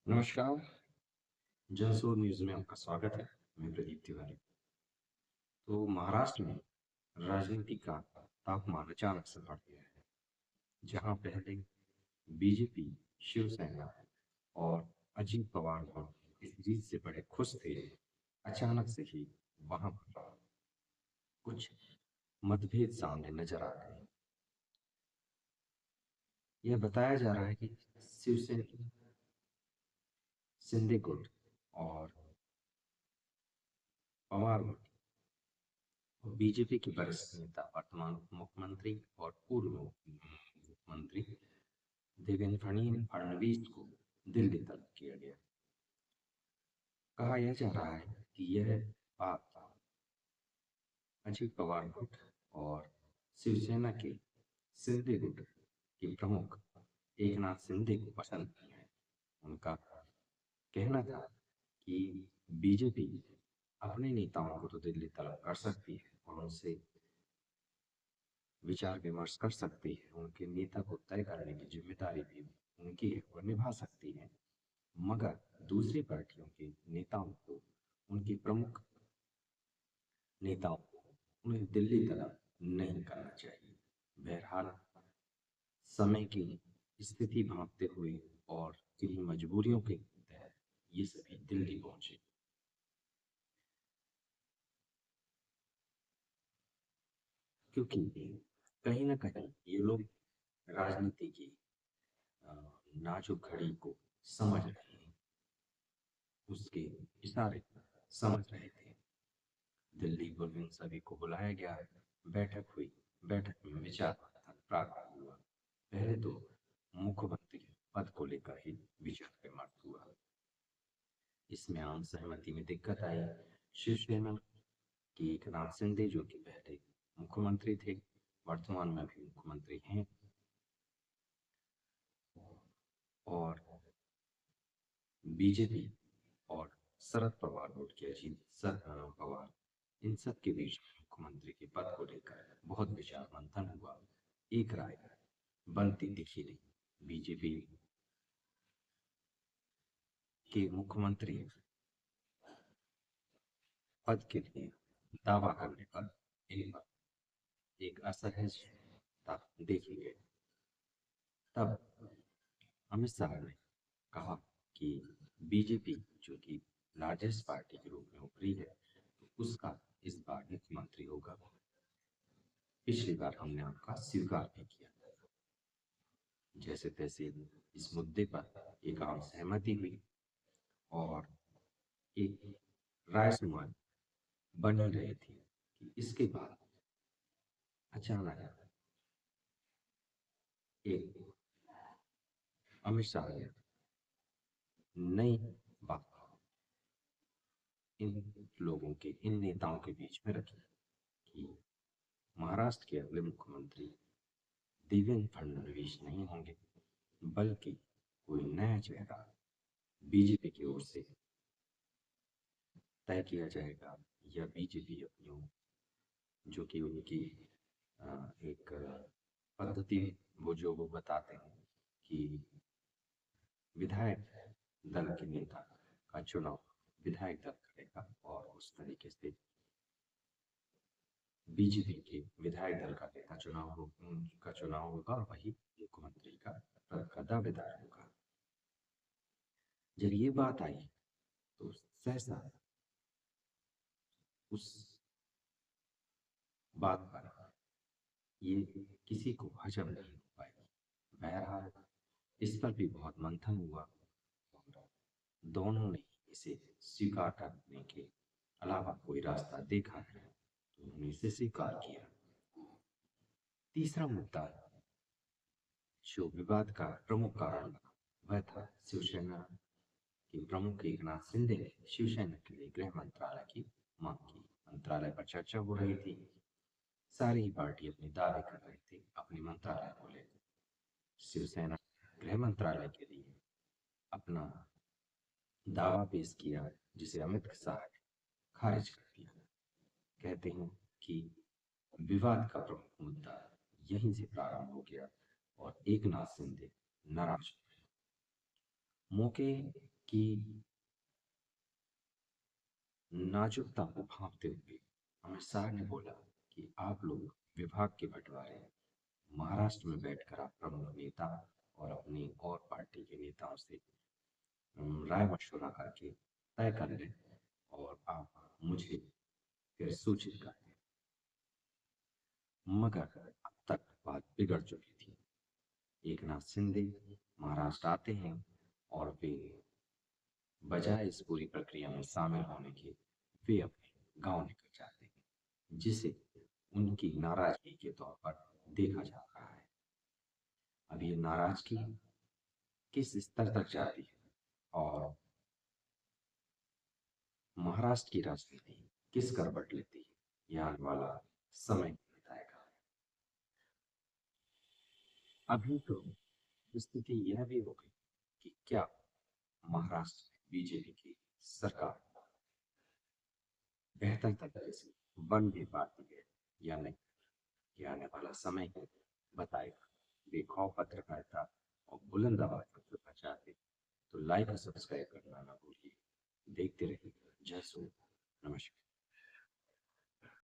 नमस्कार। जनसोर न्यूज़ में आपका स्वागत है। मैं प्रदीप तिवारी। तो महाराष्ट्र में राजनीति का तापमान अचानक से बढ़ गया है। जहां पहले बीजेपी, शिवसेना और अजीत पवार और इस जीत से बड़े खुश थे, अचानक से ही वहां पर कुछ मतभेद सामने नजर आ गए। यह बताया जा रहा है कि शिवसेना, शिंदे गुट और पवार गुट, बीजेपी के वरिष्ठ नेता, वर्तमान उप मुख्यमंत्री और पूर्व मुख्यमंत्री देवेंद्र फडणवीस को दिल्ली तलब किया गया। कहा यह जा रहा है कि यह बात अजित पवार गुट और शिवसेना के शिंदे गुट के प्रमुख एकनाथ शिंदे को पसंद नहीं है। उनका कहना था कि बीजेपी अपने नेताओं को तो दिल्ली तलब कर सकती है और उनसे विचार विमर्श कर सकती है, उनके नेता को तय करने की जिम्मेदारी भी उनकी है, वो निभा सकती है, मगर दूसरी पार्टियों के नेताओं को, उनके प्रमुख नेताओं को उन्हें दिल्ली तलब नहीं करना चाहिए। बहरहाल समय की स्थिति भांपते हुए और किन्हीं मजबूरियों के तहत ये सभी दिल्ली पहुंचे, क्योंकि कहीं ना कहीं ये लोग राजनीति की अ, नाजुक घड़ी को समझ रहे हैं, उसके इशारे समझ रहे थे। दिल्ली को इन सभी को बुलाया गया, बैठक हुई। बैठक में विचार मंथन प्रारंभ हुआ। पहले तो मुख्यमंत्री पद को लेकर ही विचार विमर्श हुआ। इसमें आम सहमति में दिक्कत आई। शिवसेना के एकनाथ शिंदे, जो कि पहले मुख्यमंत्री थे, वर्तमान में भी मुख्यमंत्री हैं, और बीजेपी और शरद पवार गुट के अजीत पवार, इन सब के बीच मुख्यमंत्री के पद को लेकर बहुत विचार मंथन हुआ। एक राय बनती दिखी नहीं। बीजेपी के मुख्यमंत्री पद के लिए दावा करने पर इन पर एक असहजता देखी गई। तब अमित शाह ने कहा कि बीजेपी, जो कि लार्जेस्ट पार्टी के रूप में उभरी है, तो उसका इस बार मुख्यमंत्री होगा। पिछली बार हमने आपका स्वीकार भी किया। जैसे तैसे इस मुद्दे पर एक आम सहमति हुई और एक राय शुमार बन ही रही थी कि इसके बाद अचानक एक अमित शाह ने नई बात इन लोगों के, इन नेताओं के बीच में रखी कि महाराष्ट्र के अगले मुख्यमंत्री देवेंद्र फडणवीस नहीं होंगे, बल्कि कोई नया चेहरा बीजेपी की ओर से तय किया जाएगा, या बीजेपी अपनी, जो कि उनकी एक पद्धति, वो बताते हैं कि विधायक दल के नेता का चुनाव विधायक दल करेगा, और उस तरीके से बीजेपी के विधायक दल का नेता उनका चुनाव होगा और वही मुख्यमंत्री का पद का दावेदार होगा। जब ये बात आई तो सहसा उस बात पर ये किसी को हजम नहीं हो पाई। बहरहाल इस पर भी बहुत मंथन हुआ और दोनों ने इसे स्वीकार करने के अलावा कोई रास्ता देखा नहीं, तो उन्होंने इसे स्वीकार किया। तीसरा मुद्दा जो विवाद का प्रमुख कारण बना, वह था शिवसेना के प्रमुख एकनाथ शिंदे ने शिवसेना के लिए गृह मंत्रालय की मांग की। मंत्रालय पर चर्चा हो रही थी, सारी ही पार्टी अपने दावे कर रही थी अपने मंत्रालय को लेकर। शिवसेना गृह मंत्रालय के लिए अपना दावा पेश किया, जिसे अमित शाह ने खारिज कर दिया। कहते हैं कि विवाद का प्रमुख मुद्दा यहीं से प्रारंभ हो गया और एकनाथ शिंदे नाराज। मौके कि नाजुकता को भांपते हुए अमित शाह ने बोला कि आप लोग विभाग के बंटवारे महाराष्ट्र में बैठकर आप प्रमुख नेता और अपनी और पार्टी के नेताओं से राय मशवरा करके तय कर लें और आप मुझे फिर सूचित कर दें। मगर अब तक बात बिगड़ चुकी थी। एकनाथ शिंदे महाराष्ट्र आते हैं और वे बजाय इस पूरी प्रक्रिया में शामिल होने के वे अपने गांव निकल जाते हैं, जिसे उनकी नाराजगी के तौर पर देखा जा रहा है। अब ये नाराजगी किस स्तर तक जाती है और महाराष्ट्र की राजनीति किस करवट लेती है, यह आने वाला समय बताएगा। अभी तो स्थिति यह भी हो गई कि क्या महाराष्ट्र में बीजेपी की सरकार बेहतर तरीके से बन भी पाती है या नहीं, ये आने वाला समय ही बताएगा। देखो पत्रकारिता और बुलंद आवाज पर प्रचार है, तो लाइक और सब्सक्राइब करना ना भूलिए। देखते रहिए। जय सूर्य। नमस्कार।